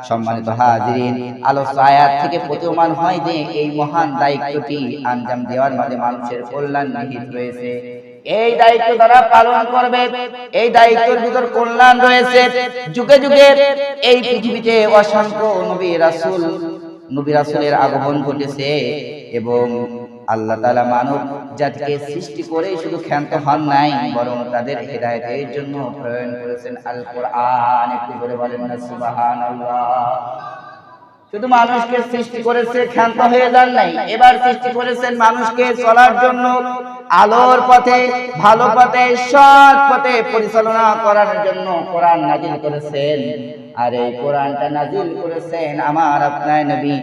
সম্মানিত হাজিরিন, আলোচ্য আয়াত থেকে প্রতীয়মান হয় যে এই মহান দায়িত্বটি আঞ্জাম দেওয়ার মাঝে মানুষের কল্যাণ নিহিত রয়েছে। এই দায়িত্ব তারা পালন করবে, এই দায়িত্বের ভিতর কল্যাণ রয়েছে। যুগে যুগে এই পৃথিবীতে অসংখ্য নবী রাসূলের আগমন ঘটেছে এবং আল্লাহ তাআলা মানব জাতিকে সৃষ্টি করে শুধু ক্ষান্ত হন নাই, বরং তাদের হেদায়েতের জন্য প্রেরণ করেছেন আল কোরআন। একটু করে বলেন না সুবহানাল্লাহ। শুধু মানুষকে সৃষ্টি করেছে, ক্ষান্ত হয়ে যান নাই, এবার সৃষ্টি করেছেন মানুষকে চলার জন্য আলোর পথে, ভালো পথে, সৎ পথে পরিচালনা করার জন্য কোরআন নাযিল করেছেন। আর এই কোরআনটা নাযিল করেছেন আমার আপনার নবী,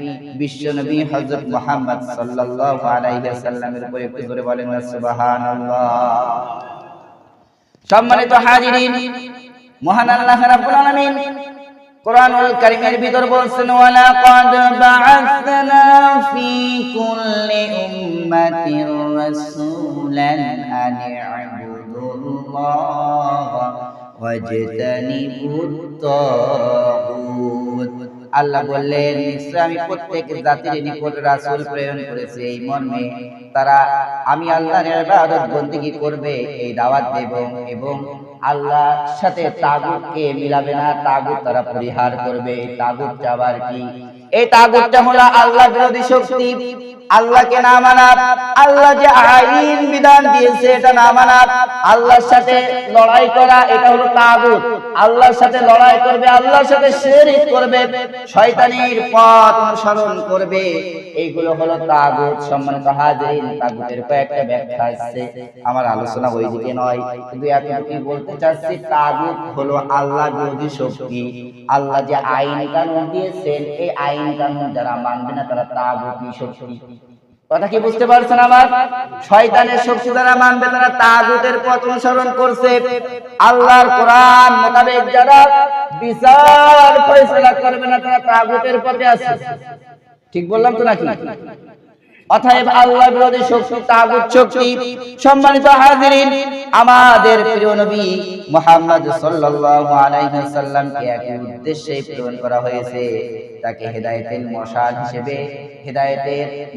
বিশ্ব নবী হযরত মুহাম্মদ সাল্লাল্লাহু আলাইহি ওয়াসাল্লামের উপরে। একটু করে বলেন না সুবহানাল্লাহ। সম্মানিত হাজিরিন, মহান আল্লাহ রাব্বুল আলামিন কোরআনুল কারীমের ভিতর বলছেন, ওয়ালাকাদ বা'আসনা ফি কুল্লি উম্মাতির রাসূলান আন ই'বুদুল্লাহ ওয়াজতানিবুত তাগুত। আল্লাহ বললেন, নিশ্চয় আমি প্রত্যেক জাতির নিকট রাসূল প্রেরণ করেছি এই মর্মে তারা আমি আল্লাহর ইবাদত বন্দেগী করবে, এই দাওয়াত দেব এবং আল্লাহর সাথে তাগুতকে মিলাবে না, তাগুত তারা পরিহার করবে। এই তাগুত আবার কি? এই তাগুতটা হলো আল্লাহ বিরোধী শক্তি, আল্লাহকে না মানা, আল্লাহ যে আইন বিধান দিয়েছে এটা না মানা, আল্লাহর সাথে লড়াই করা, এটা হলো তাগুত। আল্লাহর সাথে লড়াই করবে, আল্লাহর সাথে শিরক করবে, শয়তানের পথ অনুসরণ করবে, এইগুলো হলো তাগুত। সম্মানিত হাজিরিন, তাগুতের কয়েকটা ব্যাখ্যা আছে, আমার আলোচনা ওইদিকে নয়, কিন্তু এতটুকু বলতে চাচ্ছি, তাগুত হলো আল্লাহ বিরোধী শক্তি। আল্লাহ যে আইন কানুন দিয়েছেন, এই আইন কানুন যারা মানবে না তারা তাগুতি শক্তি। কথা কি বুঝতে পারছেন? আমার শয়তানের শক্তি যারা মানবে তারা তাগুতের পথ অনুসরণ করছে। আল্লাহর কোরআন মোতাবেক যারা বিচার ফয়সালা করবে না তারা তাগুতের পথে আছে। ঠিক বললাম তো নাকি? অতএব আল্লাহ বিরোধী শক্তি তাগুত শক্তি। সম্মানিত হাজিরিন, আমাদের প্রিয় নবী মুহাম্মদ সাল্লাল্লাহু আলাইহি ওয়াসাল্লামকে একই উদ্দেশ্যে প্রেরণ করা হয়েছে, তাকে হেদায়েতের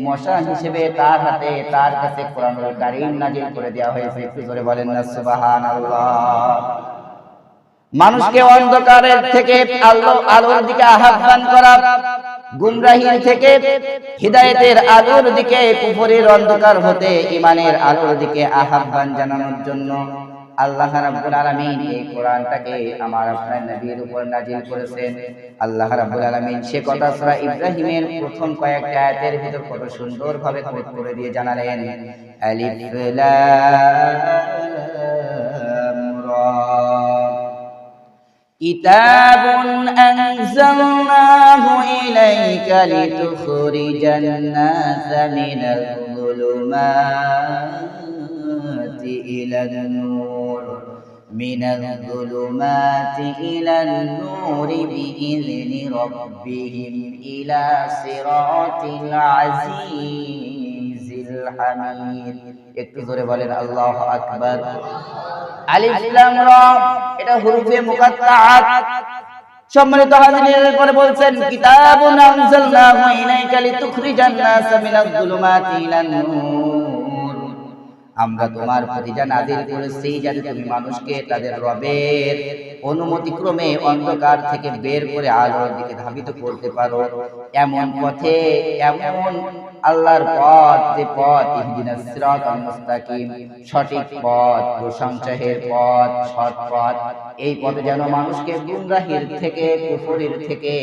মশাল হিসেবে তার হাতে, তার কাছে কোরআনুল কারীম নাযিল করে দেওয়া হয়েছে। একটু করে বলেন না সুবহানাল্লাহ। মানুষকে অন্ধকারের থেকে আলোর দিকে আহ্বান করা, গুমরাহির থেকে হিদায়াতের আলোর দিকে, কুফরের অন্ধকার হতে ঈমানের আলোর দিকে আহ্বান জানানোর জন্য আল্লাহ রাব্বুল আলামিন এই কোরআনটাকে আমার আপনার নবীর উপর নাযিল করেছেন। আল্লাহ রাব্বুল আলামিন সে কথা সূরা ইব্রাহিমের প্রথম কয়েকটা আয়াতের ভিতর কত সুন্দরভাবে কোট করে দিয়ে জানালেন, আলিফ লাম রা কিতাবুন আনজালনাহু ইলাইকা লিতুখরিজান নাসা মিনাল যুলুমাতি ইলান নূর ইলান নূরি বিইذনি রাব্বিহিম ইলা সিরাতিল আজিজিল হামিদ। একটু জোরে বলেন আল্লাহু আকবার। আলিফ লাম রা এটা হুরুফে মুকাত্তাআত। সম্মানিত হাজিরিন, পরে বলছেন কিতাবুন আনজালনাহু ইলাইকা লিতুখরিজান নাসা মিনাজ যুলুমাতি ইলান নূর, আমরা তোমার প্রতি যা নাযিল করেছি যাতে তুমি মানুষকে তাদের রবের অনুমতি ক্রমে অন্ধকার থেকে বের করে আলোর দিকে ধাবিত করতে পারো। এমন পথে, এমন আল্লাহর পথ, যে পথ ইহদিনাস সিরাতাল মুস্তাকিম, সঠিক পথ, প্রশংসার পথ, সৎ পথ। এই পথে যেন মানুষকে গুমরাহির থেকে, কুফরির থেকে,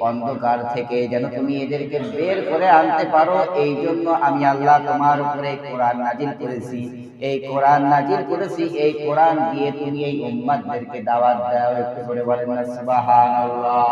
অন্ধকার থেকে যেন তুমি এদেরকে বের করে আনতে পারো, এই জন্য আমি আল্লাহ তোমার উপরে কোরআন নাযিল করেছি। এই কোরআন নাযিল করেছি, এই কোরআন দিয়ে তুমি এই উম্মতদেরকে দাওয়াত দাও। একটু করে বলেন না সুবহানাল্লাহ।